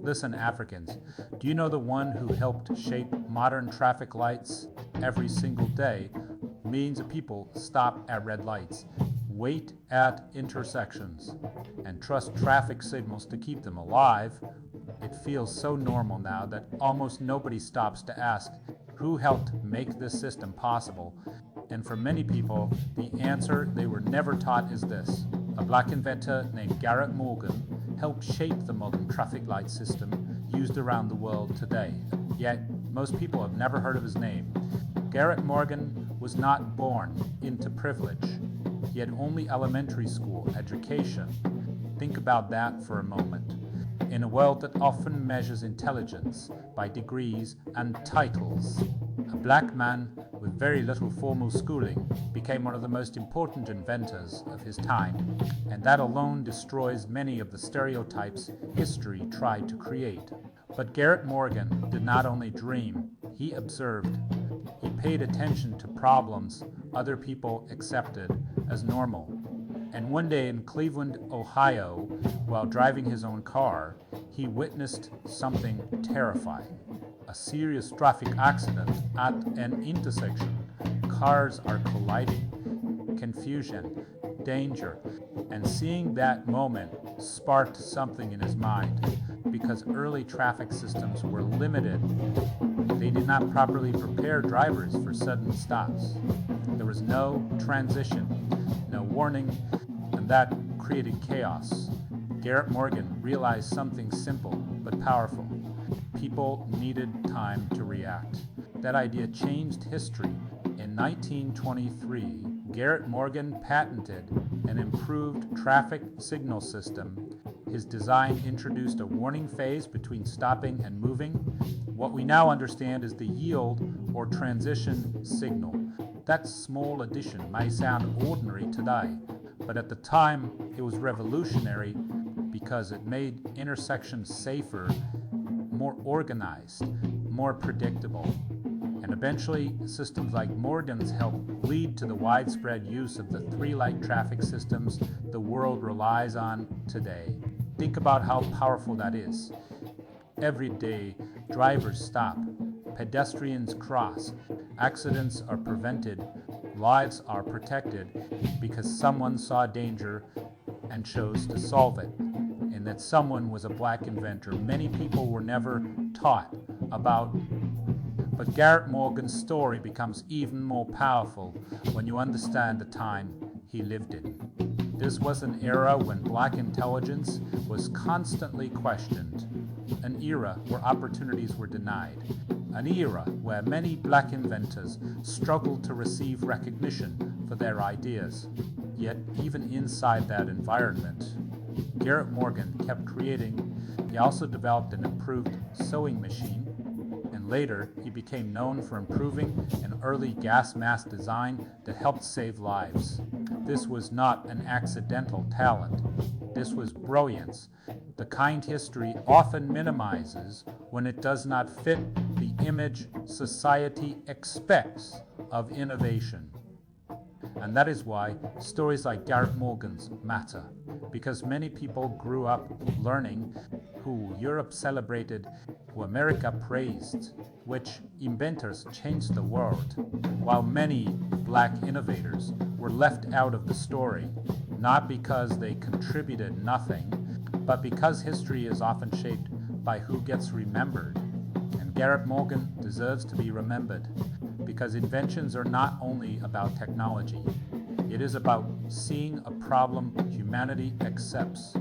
Listen, Africans, do you know the one who helped shape modern traffic lights? Every single day, millions of people stop at red lights, wait at intersections, and trust traffic signals to keep them alive. It feels so normal now that almost nobody stops to ask who helped make this system possible. And for many people, the answer they were never taught is this: a black inventor named Garrett Morgan helped shape the modern traffic light system used around the world today. Yet, most people have never heard of his name. Garrett Morgan was not born into privilege. He had only elementary school education. Think about that for a moment. In a world that often measures intelligence by degrees and titles, a black man with very little formal schooling became one of the most important inventors of his time, and that alone destroys many of the stereotypes history tried to create. But Garrett Morgan did not only dream, he observed. He paid attention to problems other people accepted as normal. And one day in Cleveland, Ohio, while driving his own car, he witnessed something terrifying. A serious traffic accident at an intersection. Cars are colliding. Confusion, danger. And seeing that moment sparked something in his mind. Because early traffic systems were limited, they did not properly prepare drivers for sudden stops. There was no transition, no warning, and that created chaos. Garrett Morgan realized something simple but powerful. People needed time to react. That idea changed history. In 1923, Garrett Morgan patented an improved traffic signal system. His design introduced a warning phase between stopping and moving. What we now understand is the yield or transition signal. That small addition may sound ordinary today, but at the time it was revolutionary because it made intersections safer, more organized, more predictable. And eventually, systems like Morgan's helped lead to the widespread use of the three-light traffic systems the world relies on today. Think about how powerful that is. Every day, drivers stop, pedestrians cross, accidents are prevented, lives are protected because someone saw danger and chose to solve it. And that someone was a black inventor many people were never taught about. But Garrett Morgan's story becomes even more powerful when you understand the time he lived in. This was an era when black intelligence was constantly questioned, an era where opportunities were denied, an era where many black inventors struggled to receive recognition for their ideas. Yet, even inside that environment, Garrett Morgan kept creating. He also developed an improved sewing machine, and later he became known for improving an early gas mask design that helped save lives. This was not an accidental talent. This was brilliance, the kind history often minimizes when it does not fit the image society expects of innovation. And that is why stories like Garrett Morgan's matter, because many people grew up learning who Europe celebrated, who America praised, which inventors changed the world, while many black innovators were left out of the story, not because they contributed nothing, but because history is often shaped by who gets remembered. And Garrett Morgan deserves to be remembered, because inventions are not only about technology. It is about seeing a problem humanity accepts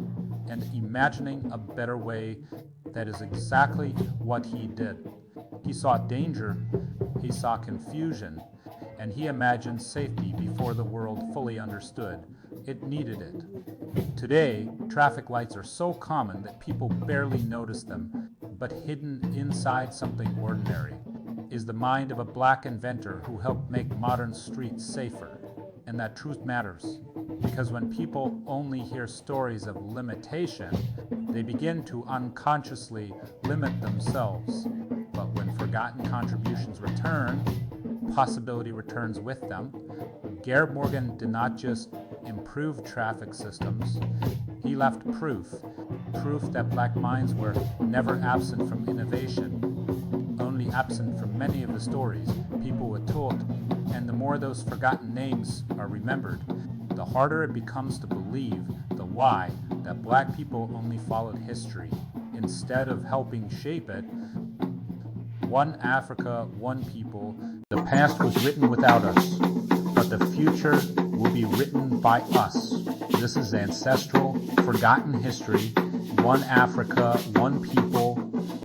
and imagining a better way. That is exactly what he did. He saw danger, he saw confusion, and he imagined safety before the world fully understood. It needed it. Today, traffic lights are so common that people barely notice them, but hidden inside something ordinary is the mind of a black inventor who helped make modern streets safer. And that truth matters, because when people only hear stories of limitation, they begin to unconsciously limit themselves. But when forgotten contributions return, possibility returns with them. Garrett Morgan did not just improve traffic systems, he left proof proof that black minds were never absent from innovation, only absent from many of the stories people were told, and the more those forgotten names are remembered, the harder it becomes to believe the lie that black people only followed history instead of helping shape it. One Africa, one people. The past was written without us, but the future will be written by us. This is ancestral, forgotten history. One Africa, one people.